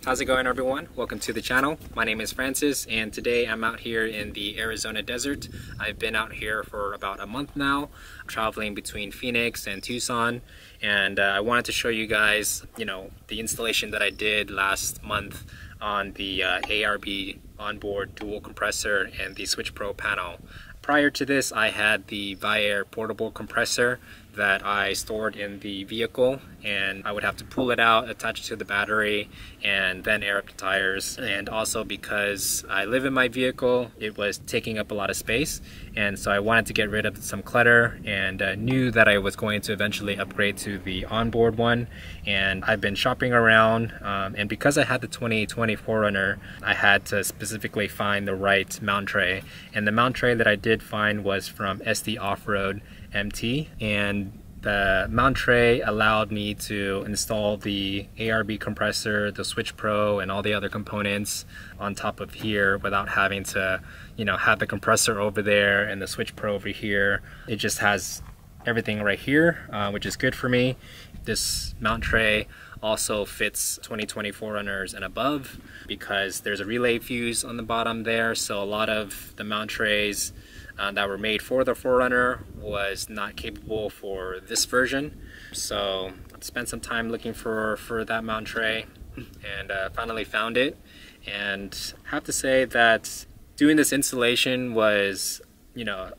How's it going, everyone? Welcome to the channel. My name is Francis, and today I'm out here in the Arizona desert. I've been out here for about a month now, traveling between Phoenix and Tucson, and I wanted to show you guys, the installation that I did last month on the ARB onboard dual compressor and the Switch Pro panel. Prior to this, I had the Air portable compressor that I stored in the vehicle, and I would have to pull it out, attach it to the battery, and then air up the tires. And also because I live in my vehicle, it was taking up a lot of space, and so I wanted to get rid of some clutter, and knew that I was going to eventually upgrade to the onboard one. And I've been shopping around, and because I had the 2020 4Runner, I had to specifically find the right mount tray, and the mount tray that I did find was from SDOffRoadMT, and the mount tray allowed me to install the ARB compressor, the Switch Pro, and all the other components on top of here without having to, have the compressor over there and the Switch Pro over here. It just has everything right here, which is good for me. This mount tray also fits 2020 4Runners and above because there's a relay fuse on the bottom there, so a lot of the mount trays that were made for the 4Runner was not capable for this version. So I spent some time looking for that mount tray, and finally found it. And I have to say that doing this installation was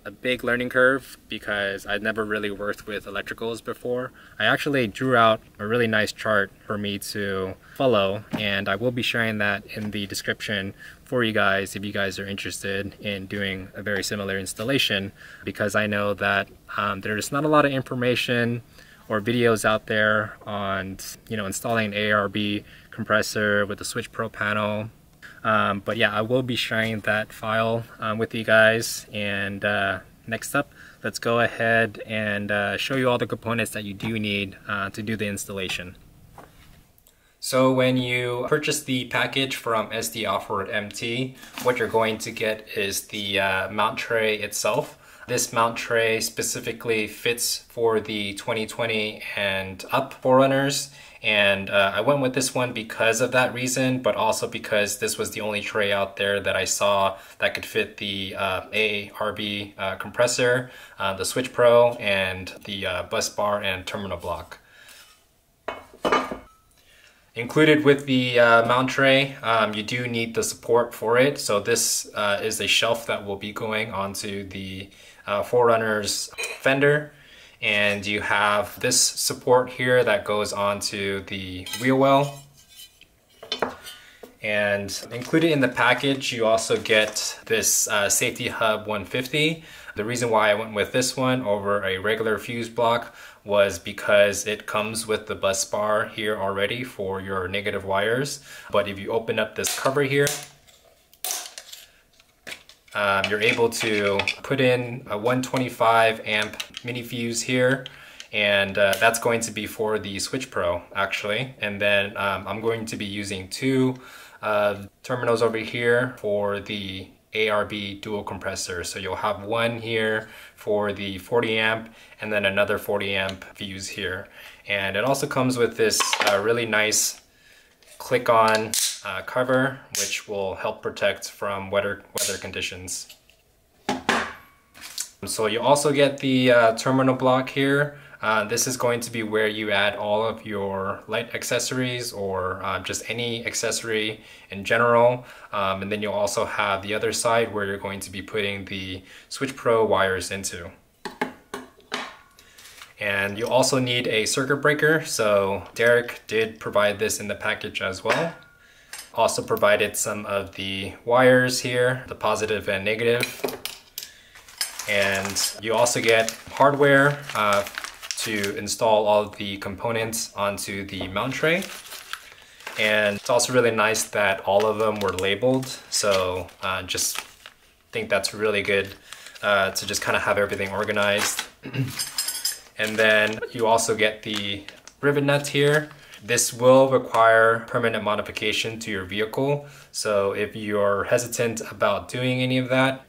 a big learning curve because I'd never really worked with electricals before. I actually drew out a really nice chart for me to follow, and I will be sharing that in the description for you guys if you guys are interested in doing a very similar installation, because I know that there's not a lot of information or videos out there on installing an ARB compressor with the Switch Pro panel. But yeah, I will be sharing that file with you guys. And next up, let's go ahead and show you all the components that you do need to do the installation. So when you purchase the package from SDOffRoadMT, what you're going to get is the mount tray itself. This mount tray specifically fits for the 2020 and up 4Runners. And I went with this one because of that reason, but also because this was the only tray out there that I saw that could fit the ARB compressor, the Switch Pro, and the bus bar and terminal block. Included with the mount tray, you do need the support for it. So this is a shelf that will be going onto the 4Runner's fender. And you have this support here that goes onto the wheel well. And included in the package, you also get this SafetyHub 150. The reason why I went with this one over a regular fuse block was because it comes with the bus bar here already for your negative wires. But if you open up this cover here, you're able to put in a 125 amp mini fuse here, and that's going to be for the Switch Pro actually. And then I'm going to be using two terminals over here for the ARB dual compressor. So you'll have one here for the 40 amp and then another 40 amp fuse here. And it also comes with this really nice click-on cover, which will help protect from weather conditions. So you also get the terminal block here. This is going to be where you add all of your light accessories or just any accessory in general. And then you'll also have the other side where you're going to be putting the Switch Pro wires into. And you also need a circuit breaker. So Derek did provide this in the package as well. Also provided some of the wires here, the positive and negative. And you also get hardware to install all of the components onto the mount tray. And it's also really nice that all of them were labeled. So just think that's really good to just kind of have everything organized. And then you also get the rivet nuts here. This will require permanent modification to your vehicle. So if you're hesitant about doing any of that,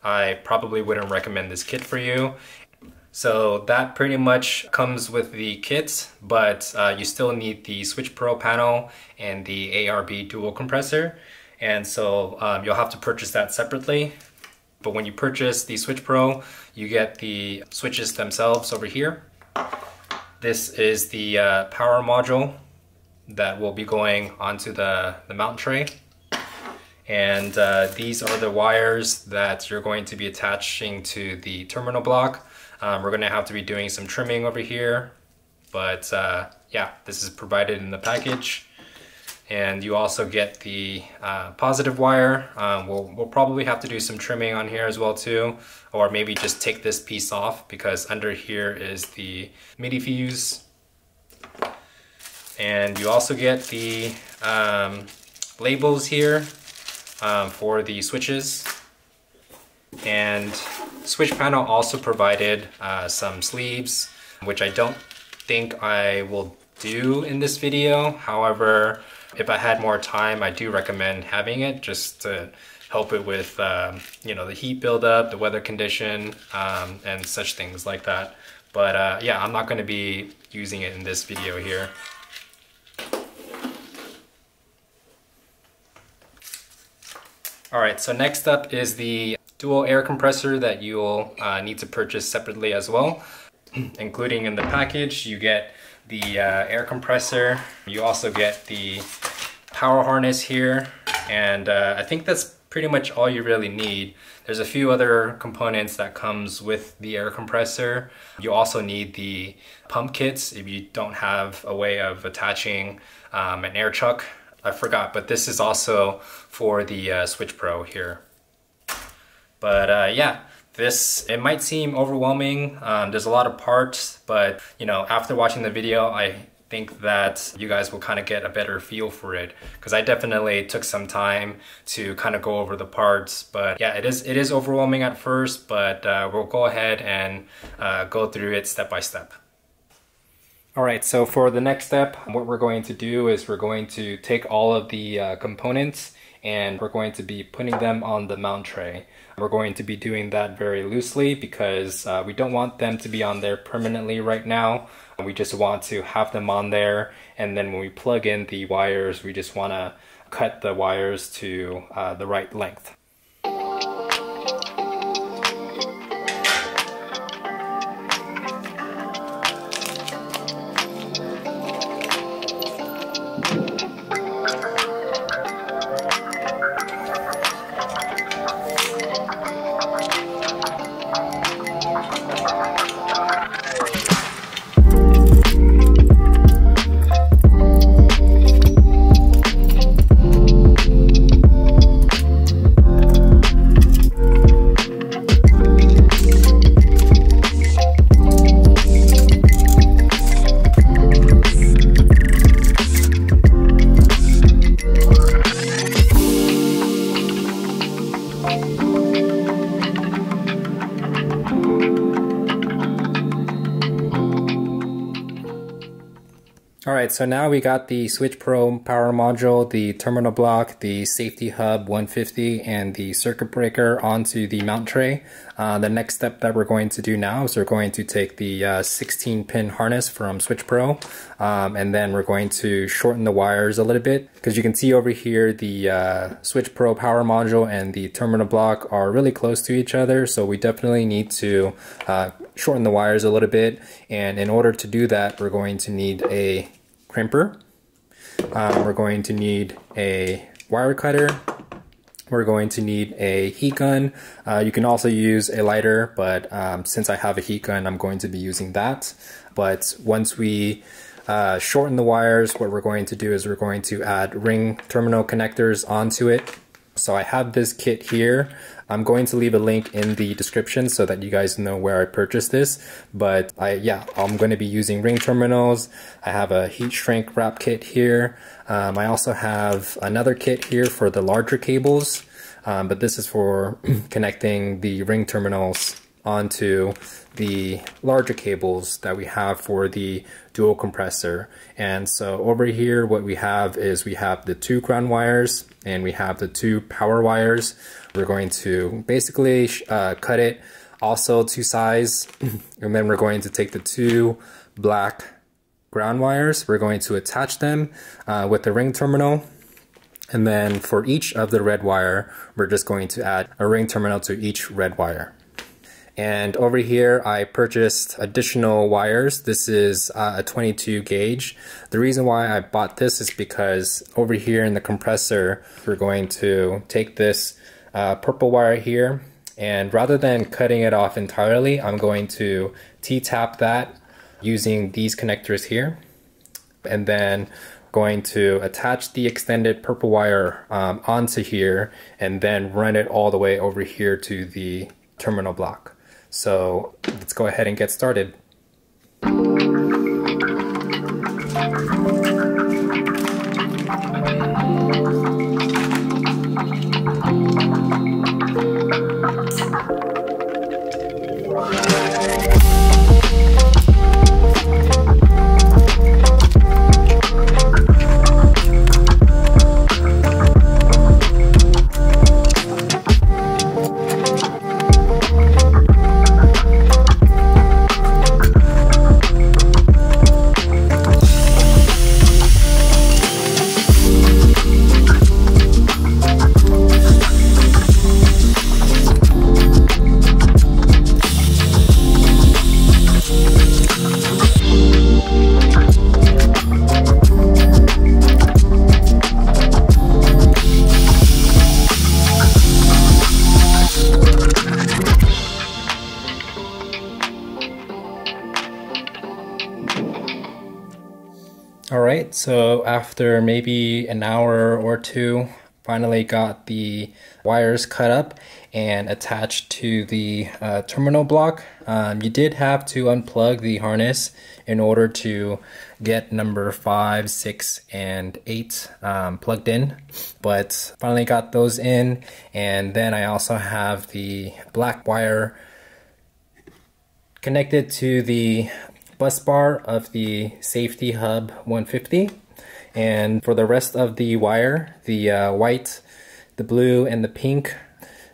I probably wouldn't recommend this kit for you. So that pretty much comes with the kit, but you still need the Switch Pro panel and the ARB Dual Compressor. And so you'll have to purchase that separately. But when you purchase the Switch Pro, you get the switches themselves over here. This is the power module that will be going onto the mount tray. And these are the wires that you're going to be attaching to the terminal block. We're going to have to be doing some trimming over here, but yeah, this is provided in the package. And you also get the positive wire. We'll probably have to do some trimming on here as well too, or maybe just take this piece off because under here is the MIDI fuse. And you also get the labels here for the switches. And switch panel also provided some sleeves, which I don't think I will do in this video. However, if I had more time, I do recommend having it just to help it with you know, the heat buildup, the weather condition, and such things like that. But yeah, I'm not going to be using it in this video here. Alright, so next up is the dual air compressor that you'll need to purchase separately as well. Including in the package, you get the air compressor. You also get the power harness here, and I think that's pretty much all you really need. There's a few other components that comes with the air compressor. You also need the pump kits if you don't have a way of attaching an air chuck. I forgot, but this is also for the Switch Pro here. But yeah, it might seem overwhelming. There's a lot of parts, but you know, after watching the video, I think that you guys will kind of get a better feel for it, because I definitely took some time to kind of go over the parts. But yeah, it is overwhelming at first, but we'll go ahead and go through it step by step. Alright, so for the next step, what we're going to do is we're going to take all of the components and we're going to be putting them on the mount tray. We're going to be doing that very loosely because we don't want them to be on there permanently right now. We just want to have them on there, and then when we plug in the wires, we just want to cut the wires to the right length. Alright, so now we got the Switch Pro power module, the terminal block, the SafetyHub 150, and the circuit breaker onto the mount tray. The next step that we're going to do now is we're going to take the 16-pin harness from Switch Pro, and then we're going to shorten the wires a little bit. Because you can see over here, the Switch Pro power module and the terminal block are really close to each other, so we definitely need to shorten the wires a little bit. And in order to do that, we're going to need a crimper, we're going to need a wire cutter, we're going to need a heat gun. You can also use a lighter, but since I have a heat gun, I'm going to be using that. But once we shorten the wires, what we're going to do is we're going to add ring terminal connectors onto it. So I have this kit here. I'm going to leave a link in the description so that you guys know where I purchased this. But I'm going to be using ring terminals. I have a heat shrink wrap kit here. I also have another kit here for the larger cables, but this is for connecting the ring terminals onto the larger cables that we have for the dual compressor. And so over here, what we have is we have the 2 ground wires and we have the 2 power wires. We're going to basically cut it also to size. And then we're going to take the 2 black ground wires. We're going to attach them with the ring terminal. And then for each of the red wire, we're just going to add a ring terminal to each red wire. And over here, I purchased additional wires. This is a 22 gauge. The reason why I bought this is because over here in the compressor, we're going to take this purple wire here, and rather than cutting it off entirely, I'm going to T-tap that using these connectors here, and then going to attach the extended purple wire onto here, and then run it all the way over here to the terminal block. So let's go ahead and get started. Alright, so after maybe an hour or two, finally got the wires cut up and attached to the terminal block. You did have to unplug the harness in order to get number 5, 6, and 8 plugged in, but finally got those in. And then I also have the black wire connected to the bus bar of the SafetyHub 150, and for the rest of the wire, the white, the blue, and the pink,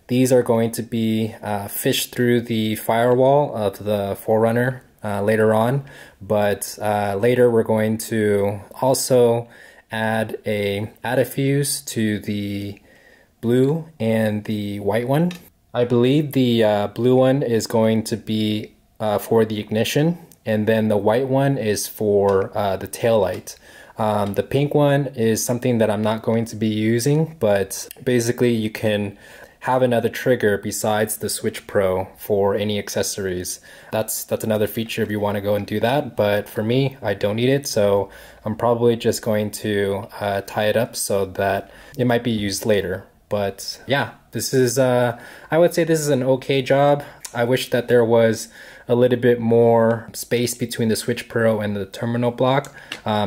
these are going to be fished through the firewall of the 4Runner later on, but later we're going to also add a fuse to the blue and the white one. I believe the blue one is going to be for the ignition, and then the white one is for the tail light. The pink one is something that I'm not going to be using, but basically you can have another trigger besides the Switch Pro for any accessories. That's another feature if you want to go and do that, but for me, I don't need it, so I'm probably just going to tie it up so that it might be used later. But yeah, this is, I would say this is an okay job. I wish that there was a little bit more space between the Switch Pro and the terminal block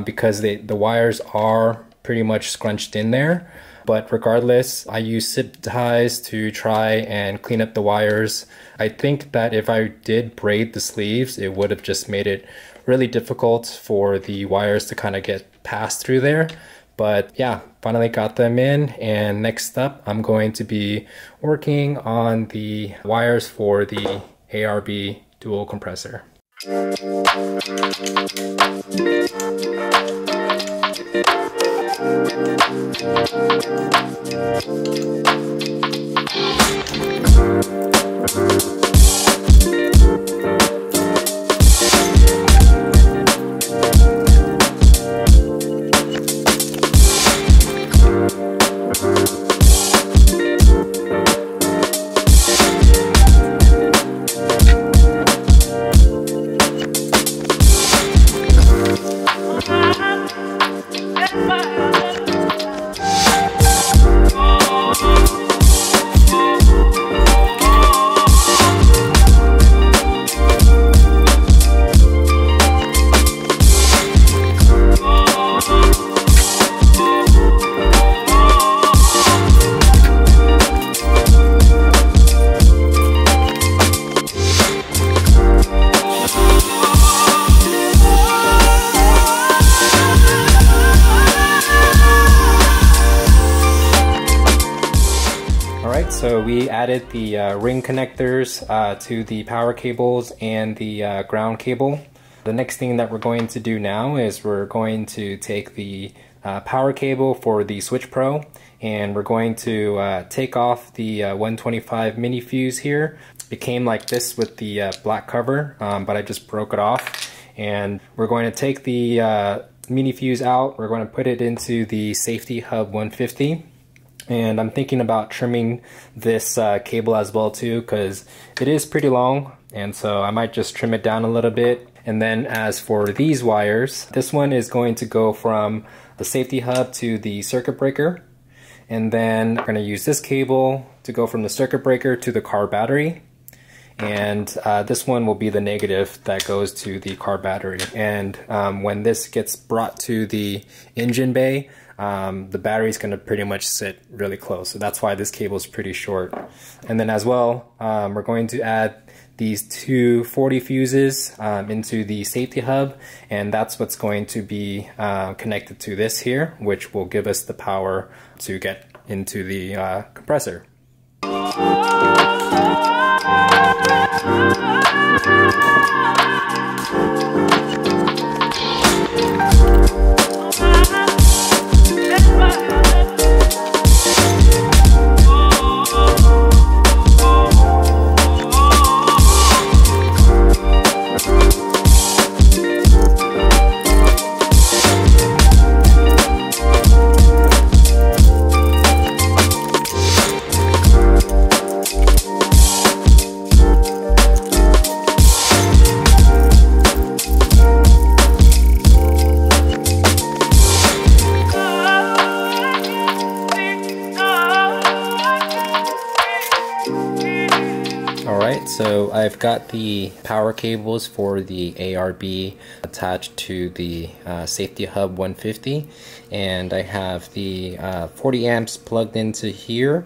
because the wires are pretty much scrunched in there. But regardless, I use zip ties to try and clean up the wires. I think that if I did braid the sleeves, it would have just made it really difficult for the wires to kind of get passed through there. But yeah, finally got them in, and next up I'm going to be working on the wires for the ARB Dual Compressor. we added the ring connectors to the power cables and the ground cable. The next thing that we're going to do now is we're going to take the power cable for the Switch Pro, and we're going to take off the 125 mini fuse here. It came like this with the black cover, but I just broke it off. And we're going to take the mini fuse out. We're going to put it into the SafetyHub 150. And I'm thinking about trimming this cable as well too, because it is pretty long, and so I might just trim it down a little bit. And then as for these wires, this one is going to go from the SafetyHub to the circuit breaker, and then we're going to use this cable to go from the circuit breaker to the car battery. And this one will be the negative that goes to the car battery. And when this gets brought to the engine bay, the battery is going to pretty much sit really close. So that's why this cable is pretty short. And then as well, we're going to add these two 40 fuses into the SafetyHub, and that's what's going to be connected to this here, which will give us the power to get into the compressor. Alright, so I've got the power cables for the ARB attached to the SafetyHub 150, and I have the 40 amps plugged into here,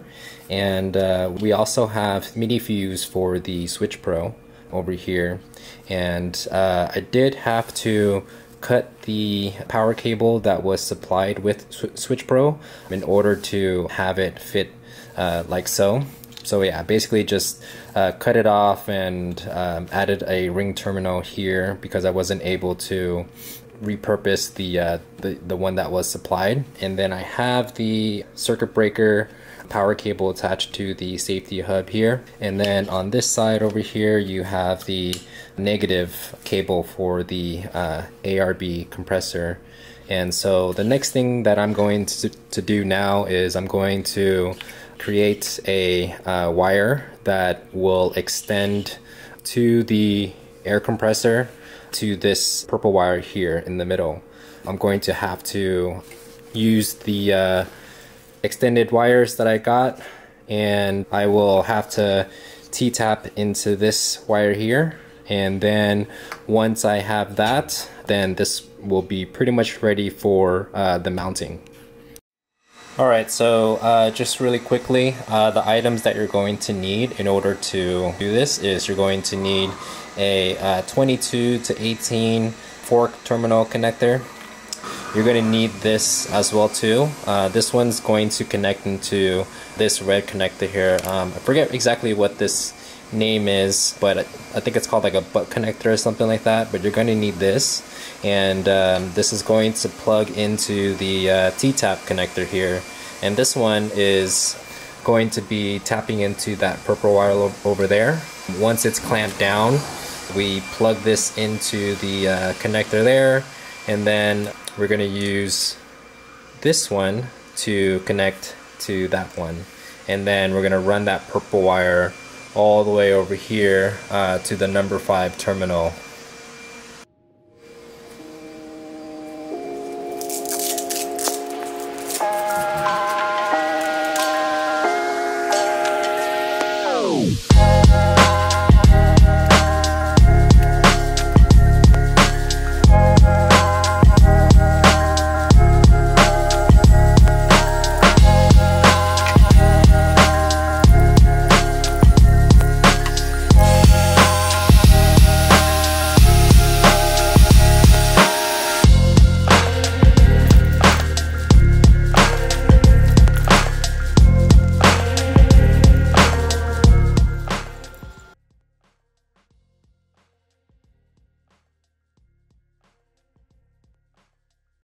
and we also have mini fuse for the Switch Pro over here. And I did have to cut the power cable that was supplied with Switch Pro in order to have it fit like so. So yeah, basically just cut it off and added a ring terminal here because I wasn't able to repurpose the one that was supplied. And then I have the circuit breaker power cable attached to the SafetyHub here. And then on this side over here, you have the negative cable for the ARB compressor. And so the next thing that I'm going to do now is I'm going to create a wire that will extend to the air compressor to this purple wire here in the middle. I'm going to have to use the extended wires that I got, and I will have to T-tap into this wire here, and then once I have that, then this will be pretty much ready for the mounting. Alright, so just really quickly, the items that you're going to need in order to do this is you're going to need a 22 to 18 fork terminal connector. You're going to need this as well too. This one's going to connect into this red connector here. I forget exactly what this name is, but I think it's called like a butt connector or something like that, but you're going to need this. And this is going to plug into the T-tap connector here, and this one is going to be tapping into that purple wire over there. Once it's clamped down, we plug this into the connector there, and then we're going to use this one to connect to that one, and then we're going to run that purple wire all the way over here to the number 5 terminal